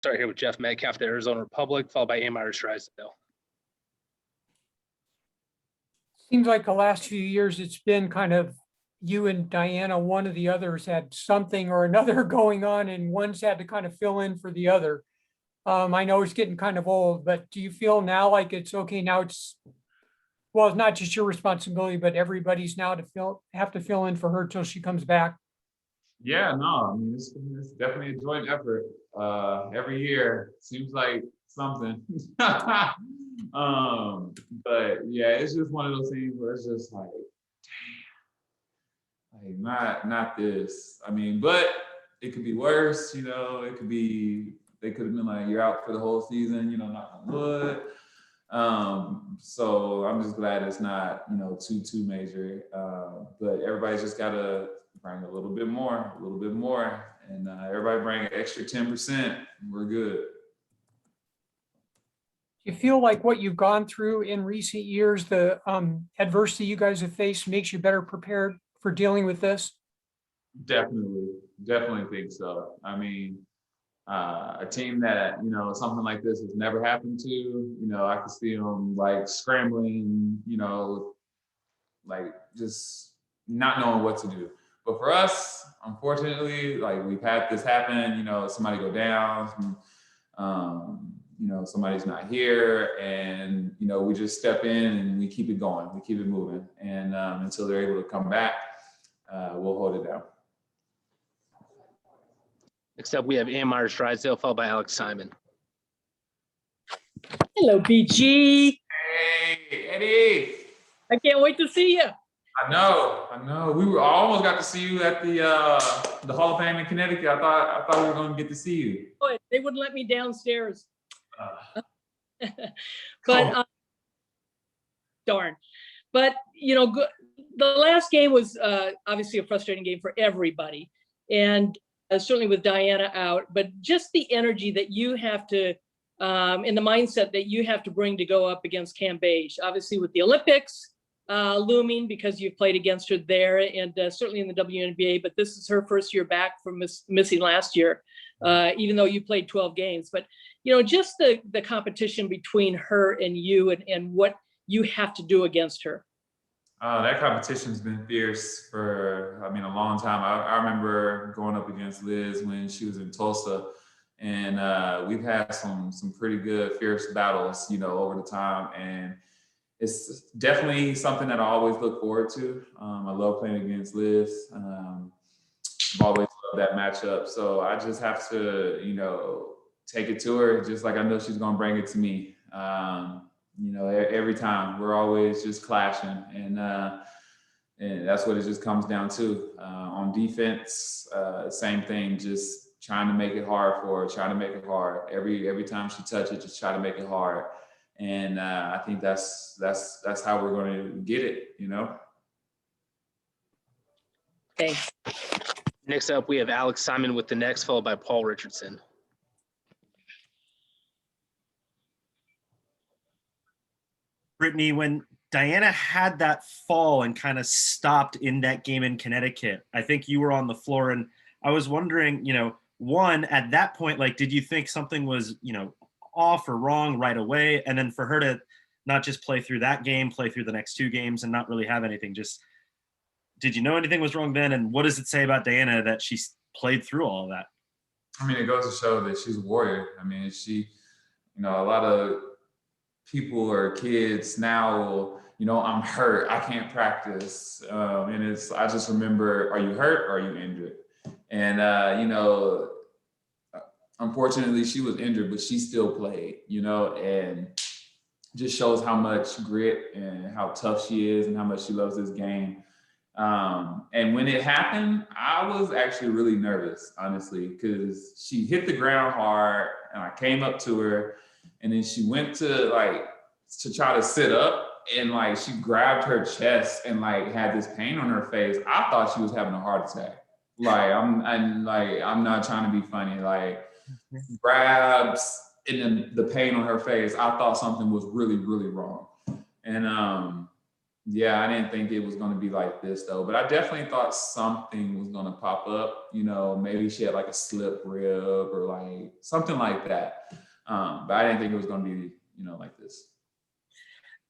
Start here with Jeff Metcalf, the Arizona Republic, followed by Amir Drysdale. Seems like the last few years it's been kind of you and Diana, one of the others had something or another going on, and one's had to kind of fill in for the other. I know it's getting kind of old, but do you feel now like it's okay now? It's not just your responsibility, but everybody's now to have to fill in for her till she comes back. Yeah, no, I mean, it's definitely a joint effort. Every year seems like something. But yeah, it's just one of those things where it's just like, damn, like not this. I mean, but it could be worse, you know. It could be, they could have been like, you're out for the whole season, you know, knock on wood. So I'm just glad it's not, you know, too major. But everybody's just gotta bring a little bit more, and everybody bring an extra 10%. We're good. Do you feel like what you've gone through in recent years, the adversity you guys have faced, makes you better prepared for dealing with this? Definitely think so. I mean, a team that, you know, something like this has never happened to, you know, I could see them like scrambling, you know, like just not knowing what to do. But for us, unfortunately, like we've had this happen, you know, somebody go down, you know, somebody's not here, and, you know, we just step in and we keep it going, we keep it moving. And until they're able to come back, we'll hold it down. Next up, we have Amir Drysdale, followed by Alex Simon. Hello, BG. Hey, Eddie. I can't wait to see you. I know. I almost got to see you at the Hall of Fame in Connecticut. I thought we were going to get to see you. Boy, they wouldn't let me downstairs. But Cool. darn. But you know, the last game was obviously a frustrating game for everybody, and certainly with Diana out. But just the energy that you have to, and the mindset that you have to bring to go up against Cam Beige, obviously with the Olympics looming because you've played against her there, and certainly in the WNBA. But this is her first year back from missing last year, even though you played 12 games. But you know, just the competition between her and you, and what you have to do against her. That competition's been fierce for, I mean, a long time. I remember going up against Liz when she was in Tulsa, and we've had some pretty good, fierce battles, you know, over the time. And it's definitely something that I always look forward to. I love playing against Liz. I've always loved that matchup. So I just have to, you know, take it to her, just like I know she's gonna bring it to me. You know, every time we're always just clashing, and that's what it just comes down to. On defense, same thing, just trying to make it hard for her, trying to make it hard. Every time she touches, just try to make it hard. And I think that's how we're going to get it, you know. Thanks. Next up, we have Alex Simon with the next, followed by Paul Richardson. Brittany, when Diana had that fall and kind of stopped in that game in Connecticut, I think you were on the floor, and I was wondering, you know, one, at that point, like, did you think something was, you know, off or wrong right away? And then for her to not just play through that game, play through the next two games and not really have anything, just, did you know anything was wrong then? And what does it say about Diana that she played through all of that? I mean, it goes to show that she's a warrior. I mean, she, you know, a lot of people or kids now will, you know, I'm hurt, I can't practice. And I just remember, are you hurt or are you injured? And, you know, unfortunately she was injured, but she still played, you know, and just shows how much grit and how tough she is and how much she loves this game. And when it happened, I was actually really nervous, honestly, because she hit the ground hard and I came up to her, and then she went to try to sit up, and like she grabbed her chest and like had this pain on her face. I thought she was having a heart attack. Like I'm not trying to be funny. Like grabs and then the pain on her face. I thought something was really, really wrong. And Yeah, I didn't think it was going to be like this though, but I definitely thought something was going to pop up. Maybe she had like a slip rib or like something like that. But I didn't think it was going to be, like this.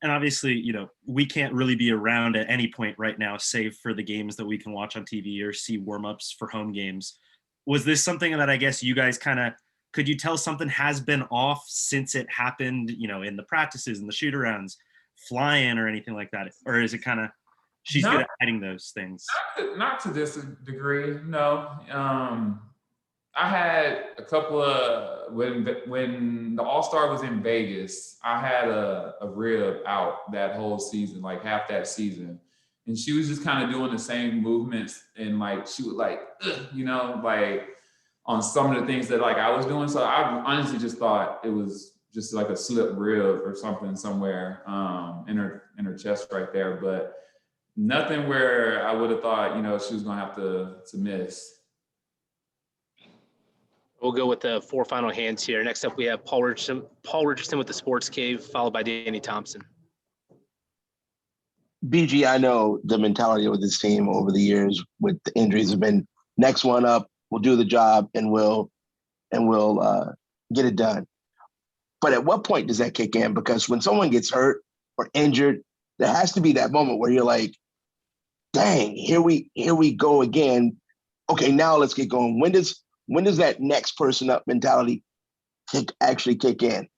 And obviously, we can't really be around at any point right now, save for the games that we can watch on TV or see warm-ups for home games. Was this something that I guess you guys could you tell something has been off since it happened, in the practices and the shoot-arounds, flying or anything like that? Or is it she's good at hiding those things? Not to this degree, no. I had a couple of when the All-Star was in Vegas, I had a rib out that whole season, like half that season. And she was just kind of doing the same movements and like she would like, like on some of the things that like I was doing. So I honestly just thought it was just like a slip rib or something somewhere in her chest right there. But nothing where I would have thought, she was gonna have to miss. We'll go with the 4 final hands here. Next up, we have Paul Richardson with the Sports Cave, followed by Danny Thompson. BG, I know the mentality with this team over the years with the injuries have been next one up, we'll do the job and we'll get it done. But at what point does that kick in? Because when someone gets hurt or injured, there has to be that moment where you're like, dang, here we go again. Okay, now let's get going. When does that next person up mentality actually kick in?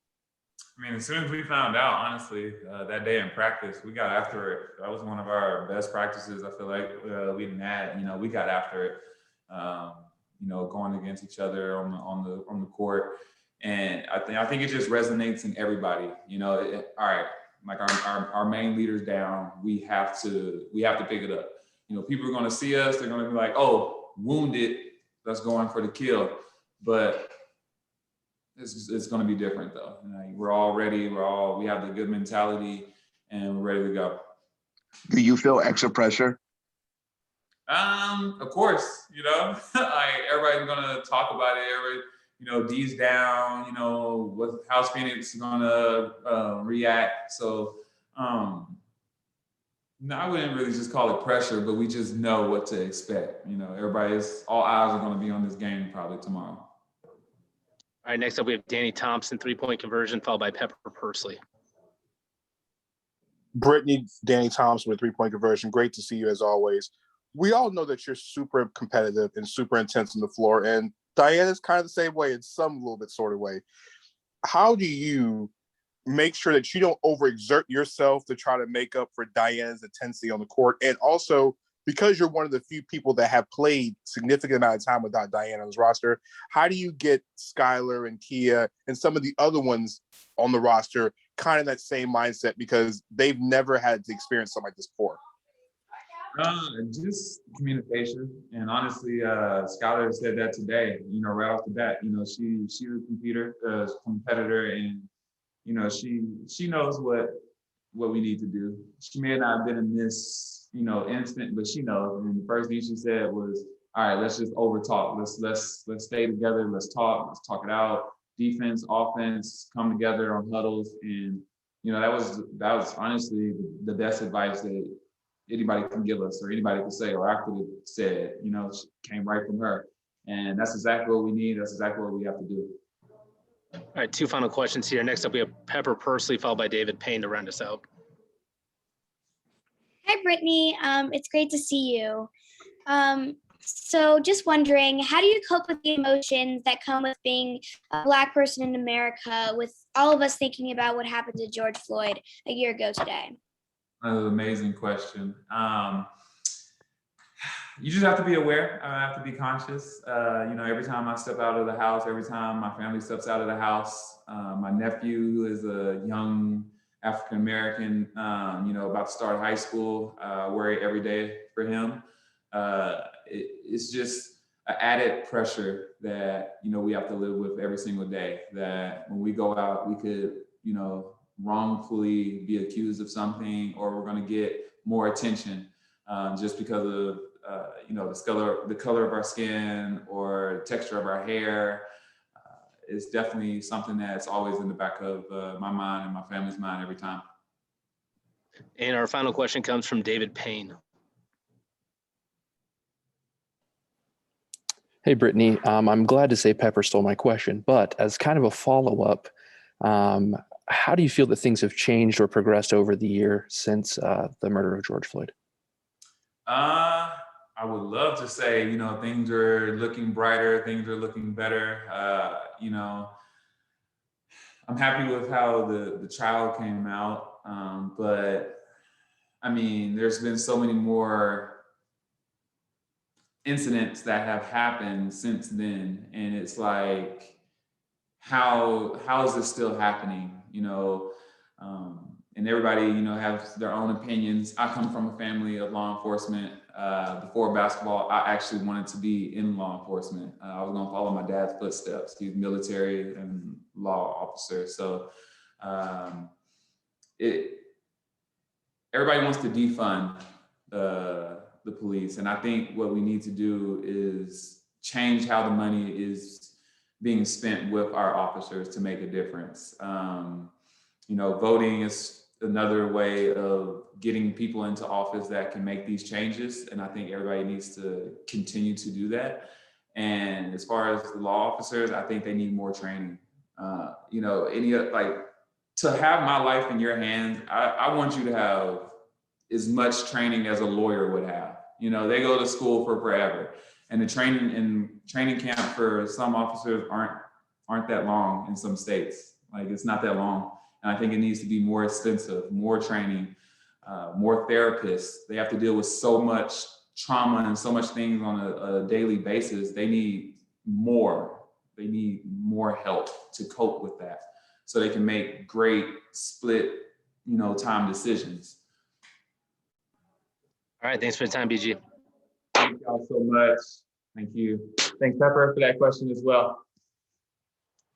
I mean, as soon as we found out, honestly, that day in practice, we got after it. That was one of our best practices. I feel like we didn't had. We got after it. Going against each other on the court, and I think it just resonates in everybody. All right, like our main leader's down. We have to pick it up. People are going to see us. They're going to be like, oh, wounded. Let's go in for the kill. But it's going to be different though. We're all ready. We have the good mentality and we're ready to go. Do you feel extra pressure? Of course, like everybody's going to talk about it. Everybody, D's down, how's Phoenix going to react. So, no, I wouldn't really just call it pressure, but we just know what to expect. All eyes are going to be on this game probably tomorrow. All right, next up, we have Danny Thompson, 3-point conversion, followed by Pepper Pursley. Brittany, Danny Thompson with 3-point conversion. Great to see you as always. We all know that you're super competitive and super intense on the floor, and Diana's kind of the same way in some little bit sort of way. How do you make sure that you don't overexert yourself to try to make up for Diana's intensity on the court? And also, because you're one of the few people that have played significant amount of time without Diana on this roster, how do you get Skylar and Kia and some of the other ones on the roster kind of that same mindset, because they've never had to experience something like this before? Just communication. And honestly, Skylar said that today, right off the bat. She's a competitor, and she knows what we need to do. She may not have been in this instant, but she knows. And the first thing she said was, all right, let's just over talk. Let's stay together. Let's talk it out. Defense, offense, come together on huddles. And that was honestly the best advice that anybody can give us, or anybody can say, or I could have said. She came right from her. And that's exactly what we need. That's exactly what we have to do. All right, 2 final questions here. Next up, we have Pepper Pursley, followed by David Payne to round us out. Hi, Brittany. It's great to see you. So just wondering, how do you cope with the emotions that come with being a Black person in America, with all of us thinking about what happened to George Floyd a year ago today? That's an amazing question. You just have to be aware. I have to be conscious. Every time I step out of the house, every time my family steps out of the house, my nephew, who is a young African-American, about to start high school, worry every day for him. It's just an added pressure that, we have to live with every single day, that when we go out, we could, wrongfully be accused of something, or we're going to get more attention just because of, the color of our skin or texture of our hair. It's definitely something that's always in the back of my mind and my family's mind every time. And our final question comes from David Payne. Hey, Brittany. I'm glad to say Pepper stole my question, but as kind of a follow-up, how do you feel that things have changed or progressed over the year since the murder of George Floyd? I would love to say, you know, things are looking brighter, things are looking better. You know, I'm happy with how the trial came out, but I mean, there's been so many more incidents that have happened since then, and it's like, how is this still happening? You know, and everybody, you know, has their own opinions. I come from a family of law enforcement. Before basketball, I actually wanted to be in law enforcement. I was going to follow my dad's footsteps. He's military and law officer. So everybody wants to defund the police. And I think what we need to do is change how the money is being spent with our officers to make a difference. You know, voting is another way of getting people into office that can make these changes. And I think everybody needs to continue to do that. And as far as the law officers, I think they need more training. You know, to have my life in your hands, I want you to have as much training as a lawyer would have. You know, they go to school for forever. And the training camp for some officers aren't that long in some states. Like, it's not that long. And I think it needs to be more extensive, more training, more therapists. They have to deal with so much trauma and so much things on a daily basis. They need more. They need more help to cope with that, so they can make great split, you know, time decisions. All right, thanks for the time, BG. Thank y'all so much. Thank you. Thanks, Pepper, for that question as well.